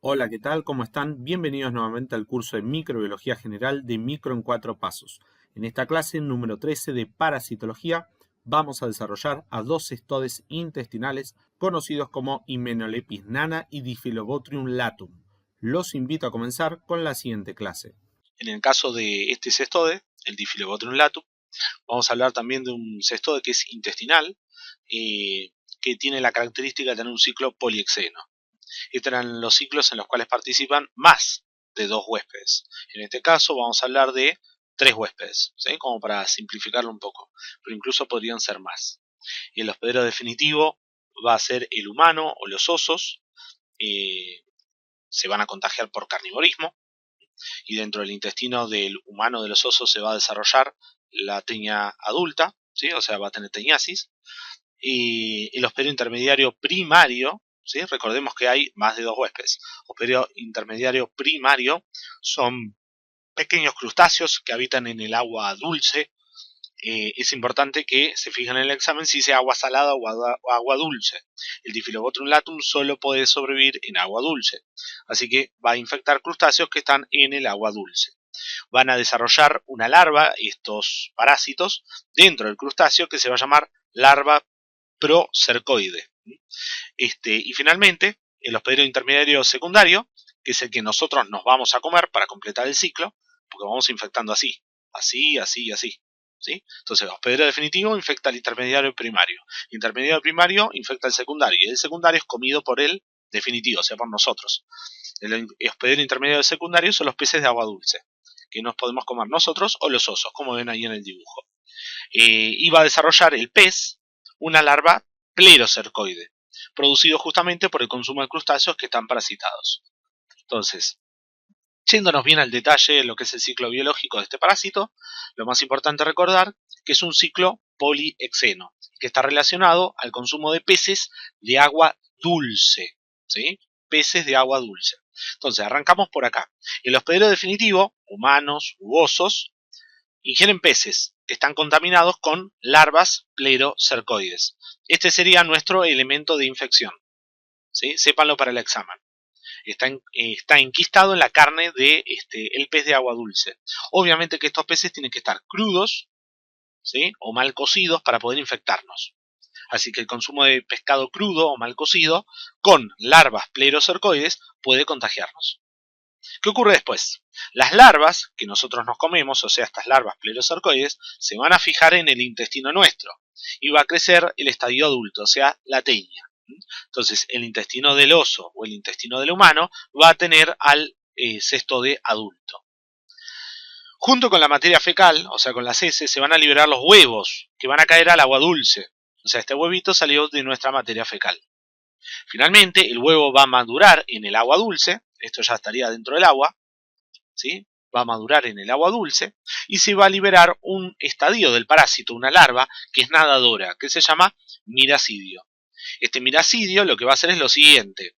Hola, ¿qué tal? ¿Cómo están? Bienvenidos nuevamente al curso de Microbiología General de Micro en 4 Pasos. En esta clase número 13 de Parasitología vamos a desarrollar a dos cestodes intestinales conocidos como Hymenoleucis nana y Diphyllobotrium latum. Los invito a comenzar con la siguiente clase. En el caso de este cestode, el Diphyllobotrium latum, vamos a hablar también de un cestode que es intestinal, que tiene la característica de tener un ciclo poliexeno. Estos eran los ciclos en los cuales participan más de dos huéspedes. En este caso vamos a hablar de tres huéspedes, ¿sí? Como para simplificarlo un poco, pero incluso podrían ser más. Y el hospedero definitivo va a ser el humano o los osos, se van a contagiar por carnivorismo, y dentro del intestino del humano de los osos se va a desarrollar la teña adulta, ¿sí? O sea, va a tener teñasis. Y el hospedero intermediario primario, ¿sí? Recordemos que hay más de dos huéspedes. Hospedero intermediario primario son pequeños crustáceos que habitan en el agua dulce. Es importante que se fijen en el examen si sea agua salada o agua dulce. El Diphyllobotrium latum solo puede sobrevivir en agua dulce, así que va a infectar crustáceos que están en el agua dulce. Van a desarrollar una larva, estos parásitos, dentro del crustáceo que se va a llamar larva procercoide. Y finalmente, el hospedero intermediario secundario, que es el que nosotros nos vamos a comer para completar el ciclo, porque vamos infectando así, así, así y así. ¿Sí? Entonces, el hospedero definitivo infecta al intermediario primario. El intermediario primario infecta al secundario. Y el secundario es comido por el definitivo, o sea, por nosotros. El hospedero intermediario secundario son los peces de agua dulce, que nos podemos comer nosotros o los osos, como ven ahí en el dibujo. Y va a desarrollar el pez una larva plerocercoide, producido justamente por el consumo de crustáceos que están parasitados. Entonces, yéndonos bien al detalle de lo que es el ciclo biológico de este parásito, lo más importante recordar que es un ciclo poliexeno, que está relacionado al consumo de peces de agua dulce, ¿sí? Peces de agua dulce. Entonces, arrancamos por acá. El hospedero definitivo, humanos u osos, ingieren peces que están contaminados con larvas plerocercoides. Este sería nuestro elemento de infección, ¿sí? Sépanlo para el examen. Está enquistado en la carne de el pez de agua dulce. Obviamente que estos peces tienen que estar crudos, ¿sí? O mal cocidos para poder infectarnos. Así que el consumo de pescado crudo o mal cocido con larvas plerocercoides puede contagiarnos. ¿Qué ocurre después? Las larvas que nosotros nos comemos, o sea, estas larvas plerocercoides, se van a fijar en el intestino nuestro y va a crecer el estadio adulto, o sea, la teña. Entonces, el intestino del oso o el intestino del humano va a tener al cestode adulto. Junto con la materia fecal, o sea, con las heces, se van a liberar los huevos que van a caer al agua dulce. O sea, este huevito salió de nuestra materia fecal. Finalmente, el huevo va a madurar en el agua dulce, esto ya estaría dentro del agua, ¿sí? Va a madurar en el agua dulce y se va a liberar un estadio del parásito, una larva que es nadadora, que se llama miracidio. Este miracidio lo que va a hacer es lo siguiente: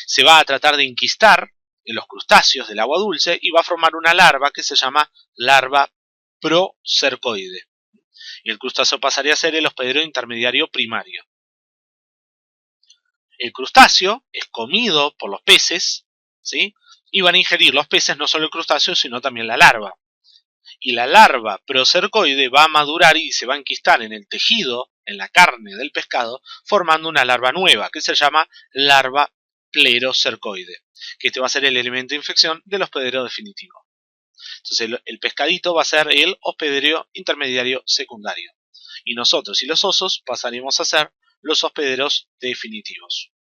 se va a tratar de enquistar en los crustáceos del agua dulce y va a formar una larva que se llama larva procercoide. Y el crustáceo pasaría a ser el hospedero intermediario primario. El crustáceo es comido por los peces, ¿sí? Y van a ingerir los peces no solo el crustáceo, sino también la larva. Y la larva procercoide va a madurar y se va a enquistar en el tejido, en la carne del pescado, formando una larva nueva, que se llama larva plerocercoide, que este va a ser el elemento de infección del hospedero definitivo. Entonces el pescadito va a ser el hospedero intermediario secundario. Y nosotros y los osos pasaremos a ser los hospederos definitivos.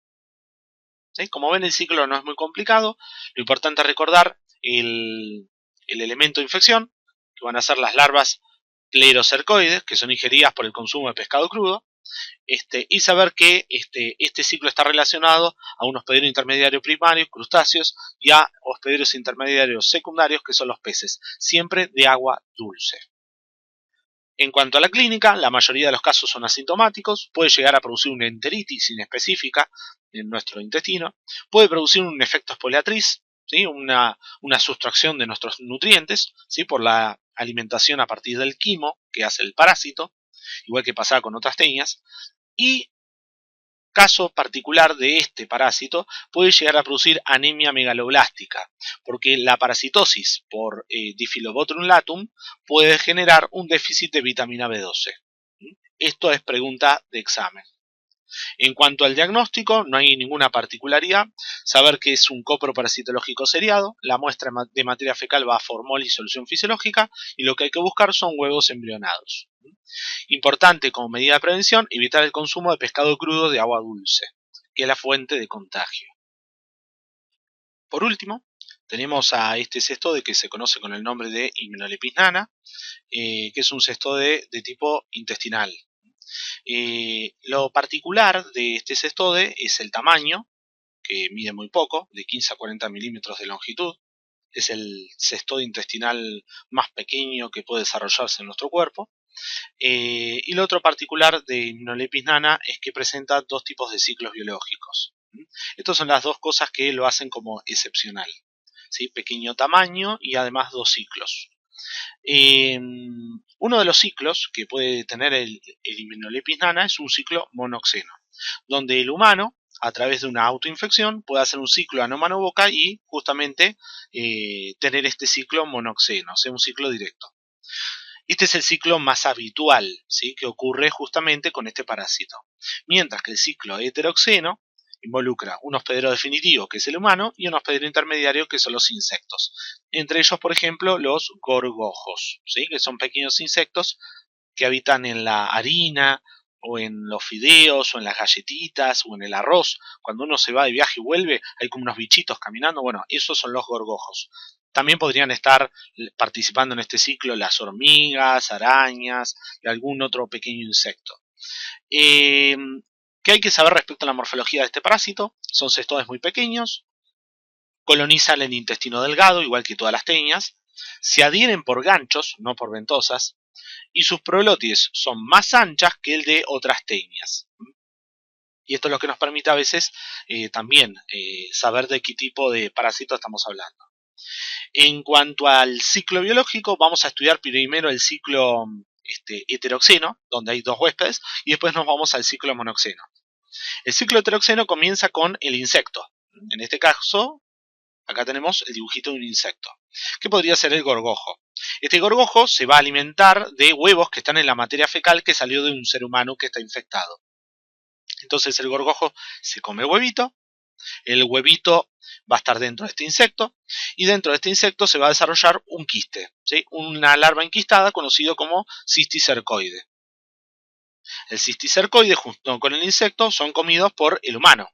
¿Sí? Como ven, el ciclo no es muy complicado. Lo importante es recordar el elemento de infección, que van a ser las larvas plerocercoides, que son ingeridas por el consumo de pescado crudo, y saber que este ciclo está relacionado a un hospedero intermediario primario, crustáceos, y a hospederos intermediarios secundarios, que son los peces, siempre de agua dulce. En cuanto a la clínica, la mayoría de los casos son asintomáticos, puede llegar a producir una enteritis inespecífica en nuestro intestino, puede producir un efecto exfoliatriz, ¿sí? una sustracción de nuestros nutrientes, ¿sí? Por la alimentación a partir del quimo que hace el parásito, igual que pasaba con otras teñas, y caso particular de este parásito puede llegar a producir anemia megaloblástica, porque la parasitosis por Diphyllobothrium latum puede generar un déficit de vitamina B12. Esto es pregunta de examen. En cuanto al diagnóstico, no hay ninguna particularidad. Saber que es un coproparasitológico seriado, la muestra de materia fecal va a formol y solución fisiológica, y lo que hay que buscar son huevos embrionados. Importante como medida de prevención, evitar el consumo de pescado crudo de agua dulce, que es la fuente de contagio. Por último, tenemos a este cestode que se conoce con el nombre de Hymenolepis nana, que es un cestode de tipo intestinal. Lo particular de este cestode es el tamaño, que mide muy poco, de 15 a 40 milímetros de longitud. Es el cestode intestinal más pequeño que puede desarrollarse en nuestro cuerpo. Y lo otro particular de Hymenolepis nana es que presenta dos tipos de ciclos biológicos. Estas son las dos cosas que lo hacen como excepcional. ¿Sí? Pequeño tamaño y además dos ciclos. Uno de los ciclos que puede tener el Hymenolepis nana es un ciclo monoxeno, donde el humano, a través de una autoinfección, puede hacer un ciclo ano-mano-boca y justamente tener este ciclo monoxeno, o sea, un ciclo directo. Este es el ciclo más habitual, ¿sí?, que ocurre justamente con este parásito. Mientras que el ciclo heteroxeno involucra un hospedero definitivo, que es el humano, y un hospedero intermediario, que son los insectos. Entre ellos, por ejemplo, los gorgojos, ¿sí?, que son pequeños insectos que habitan en la harina, o en los fideos, o en las galletitas, o en el arroz. Cuando uno se va de viaje y vuelve, hay como unos bichitos caminando. Bueno, esos son los gorgojos. También podrían estar participando en este ciclo las hormigas, arañas y algún otro pequeño insecto. ¿Qué hay que saber respecto a la morfología de este parásito? Son cestodes muy pequeños, colonizan el intestino delgado, igual que todas las teñas, se adhieren por ganchos, no por ventosas, y sus proglótides son más anchas que el de otras teñas. Y esto es lo que nos permite a veces también saber de qué tipo de parásito estamos hablando. En cuanto al ciclo biológico, vamos a estudiar primero el ciclo heteroxeno, donde hay dos huéspedes, y después nos vamos al ciclo monoxeno. El ciclo heteroxeno comienza con el insecto. En este caso, acá tenemos el dibujito de un insecto, que podría ser el gorgojo. Este gorgojo se va a alimentar de huevos que están en la materia fecal que salió de un ser humano que está infectado. Entonces el gorgojo se come el huevito va a estar dentro de este insecto, y dentro de este insecto se va a desarrollar un quiste, ¿sí?, una larva enquistada conocido como cisticercoide. El cisticercoide junto con el insecto son comidos por el humano.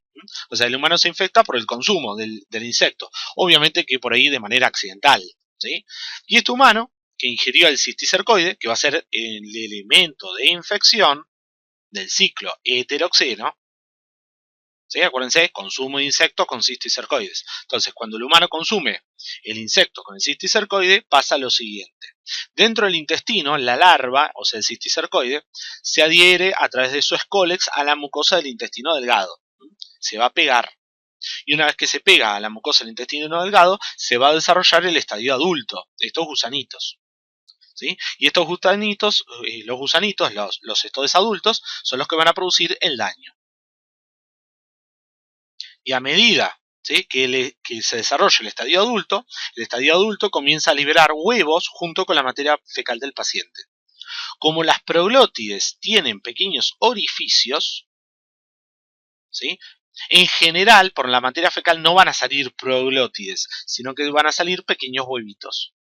O sea, el humano se infecta por el consumo del insecto, obviamente que por ahí de manera accidental, ¿sí? Y este humano que ingirió el cisticercoide, que va a ser el elemento de infección del ciclo heteroxeno, ¿sí? Acuérdense, consumo de insectos con cisticercoides. Entonces, cuando el humano consume el insecto con el cisticercoide, pasa lo siguiente. Dentro del intestino, la larva, o sea, el cisticercoide, se adhiere a través de su escólex a la mucosa del intestino delgado. Se va a pegar. Y una vez que se pega a la mucosa del intestino delgado, se va a desarrollar el estadio adulto de estos gusanitos. ¿Sí? Y estos gusanitos, los cestodes adultos, son los que van a producir el daño. Y a medida, ¿sí?, que se desarrolla el estadio adulto comienza a liberar huevos junto con la materia fecal del paciente. Como las proglótides tienen pequeños orificios, ¿sí?, en general por la materia fecal no van a salir proglótides, sino que van a salir pequeños huevitos.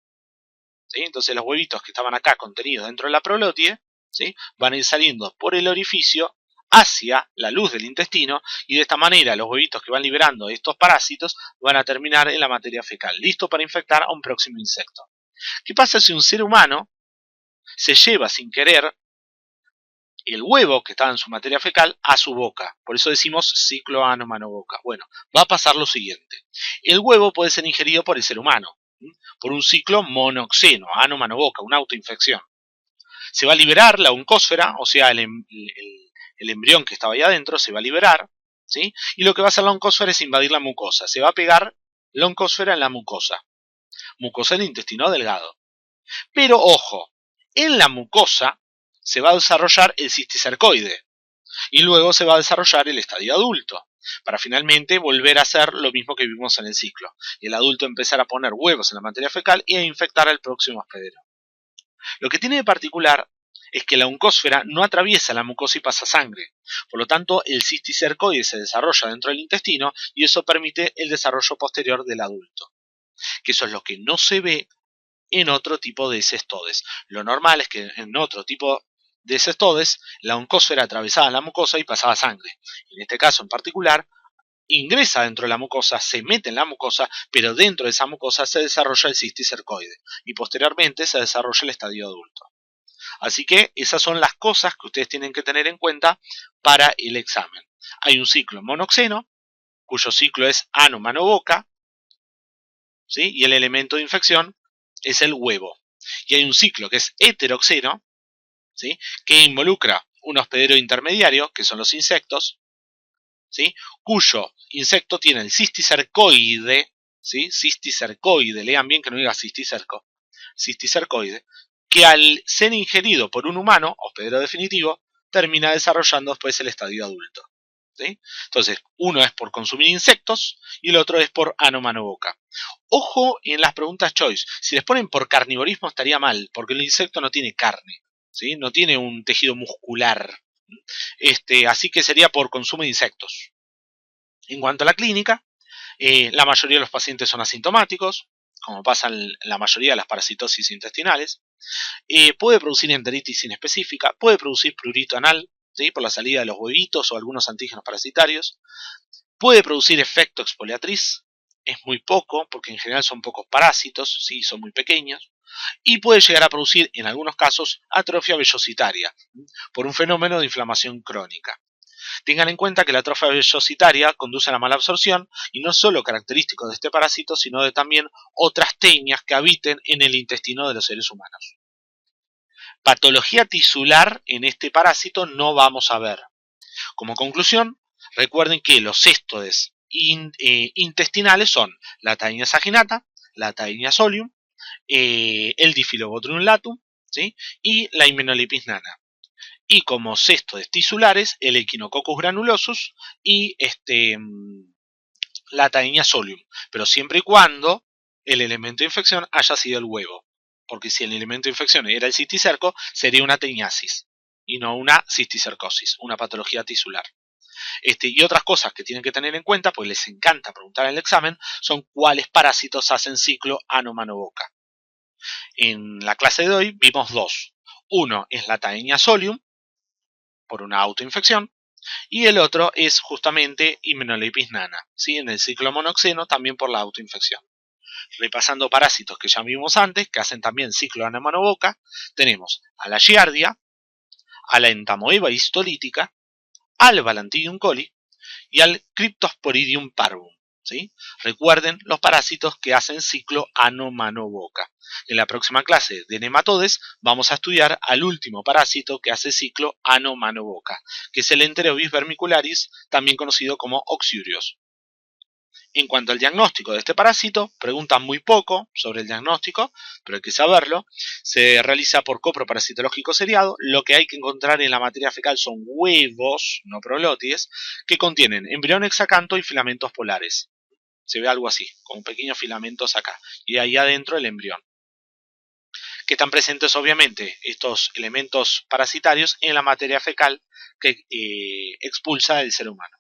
¿Sí? Entonces los huevitos que estaban acá contenidos dentro de la proglótide, ¿sí?, van a ir saliendo por el orificio hacia la luz del intestino, y de esta manera los huevitos que van liberando estos parásitos van a terminar en la materia fecal, listo para infectar a un próximo insecto. ¿Qué pasa si un ser humano se lleva sin querer el huevo que estaba en su materia fecal a su boca? Por eso decimos ciclo ano-mano-boca. Bueno, va a pasar lo siguiente. El huevo puede ser ingerido por el ser humano, por un ciclo monoxeno, ano-mano-boca, una autoinfección. Se va a liberar la oncósfera, o sea, el embrión que estaba ahí adentro se va a liberar, ¿sí?, y lo que va a hacer la oncósfera es invadir la mucosa. Se va a pegar la oncósfera en la mucosa del intestino delgado. Pero ojo, en la mucosa se va a desarrollar el cisticercoide. Y luego se va a desarrollar el estadio adulto, para finalmente volver a hacer lo mismo que vimos en el ciclo. Y el adulto empezar a poner huevos en la materia fecal y a infectar al próximo hospedero. Lo que tiene de particular es que la oncósfera no atraviesa la mucosa y pasa sangre. Por lo tanto, el cisticercoide se desarrolla dentro del intestino y eso permite el desarrollo posterior del adulto. Que eso es lo que no se ve en otro tipo de cestodes. Lo normal es que en otro tipo de cestodes la oncósfera atravesaba la mucosa y pasaba sangre. En este caso en particular, ingresa dentro de la mucosa, se mete en la mucosa, pero dentro de esa mucosa se desarrolla el cisticercoide y posteriormente se desarrolla el estadio adulto. Así que esas son las cosas que ustedes tienen que tener en cuenta para el examen. Hay un ciclo monoxeno, cuyo ciclo es ano, mano, boca, ¿sí? Y el elemento de infección es el huevo. Y hay un ciclo que es heteroxeno, ¿sí? Que involucra un hospedero intermediario, que son los insectos, ¿sí? Cuyo insecto tiene el cisticercoide, ¿sí? Cisticercoide, lean bien que no diga cisticerco, cisticercoide, que al ser ingerido por un humano, hospedero definitivo, termina desarrollando después el estadio adulto. ¿Sí? Entonces, uno es por consumir insectos y el otro es por ano, mano, boca. Ojo en las preguntas choice. Si les ponen por carnivorismo estaría mal, porque el insecto no tiene carne, ¿sí? No tiene un tejido muscular. Así que sería por consumo de insectos. En cuanto a la clínica, la mayoría de los pacientes son asintomáticos, como pasa en la mayoría de las parasitosis intestinales. Puede producir enteritis inespecífica, puede producir prurito anal, ¿sí? Por la salida de los huevitos o algunos antígenos parasitarios. Puede producir efecto exfoliatriz, es muy poco, porque en general son pocos parásitos, ¿sí? Son muy pequeños. Y puede llegar a producir, en algunos casos, atrofia vellositaria, por un fenómeno de inflamación crónica. Tengan en cuenta que la atrofia vellositaria conduce a la mala absorción y no es solo característico de este parásito, sino de también otras tenias que habiten en el intestino de los seres humanos. Patología tisular en este parásito no vamos a ver. Como conclusión, recuerden que los cestodes intestinales son la Taenia saginata, la Taenia solium, el Diffilobotrium latum, ¿sí? Y la Hymenolipis nana. Y como cestodes tisulares, el Echinococcus granulosus y la Taenia solium. Pero siempre y cuando el elemento de infección haya sido el huevo. Porque si el elemento de infección era el cisticerco, sería una teniasis y no una cisticercosis, una patología tisular. Y otras cosas que tienen que tener en cuenta, pues les encanta preguntar en el examen, son cuáles parásitos hacen ciclo ano, mano, boca. En la clase de hoy vimos dos. Uno es la Taenia solium, por una autoinfección, y el otro es justamente Hymenolipis nana, ¿sí? En el ciclo monoxeno también por la autoinfección. Repasando parásitos que ya vimos antes, que hacen también ciclo ano, mano, boca, tenemos a la Giardia, a la Entamoeba histolítica, al Balantidium coli y al Cryptosporidium parvum. ¿Sí? Recuerden los parásitos que hacen ciclo ano, mano, boca. En la próxima clase de nematodes vamos a estudiar al último parásito que hace ciclo ano, mano, boca, que es el Enterobis vermicularis, también conocido como Oxyurios. En cuanto al diagnóstico de este parásito, preguntan muy poco sobre el diagnóstico, pero hay que saberlo. Se realiza por coproparasitológico seriado. Lo que hay que encontrar en la materia fecal son huevos, no prolótides, que contienen embrión hexacanto y filamentos polares. Se ve algo así, con pequeños filamentos acá, y ahí adentro el embrión. Que están presentes obviamente estos elementos parasitarios en la materia fecal que expulsa el ser humano.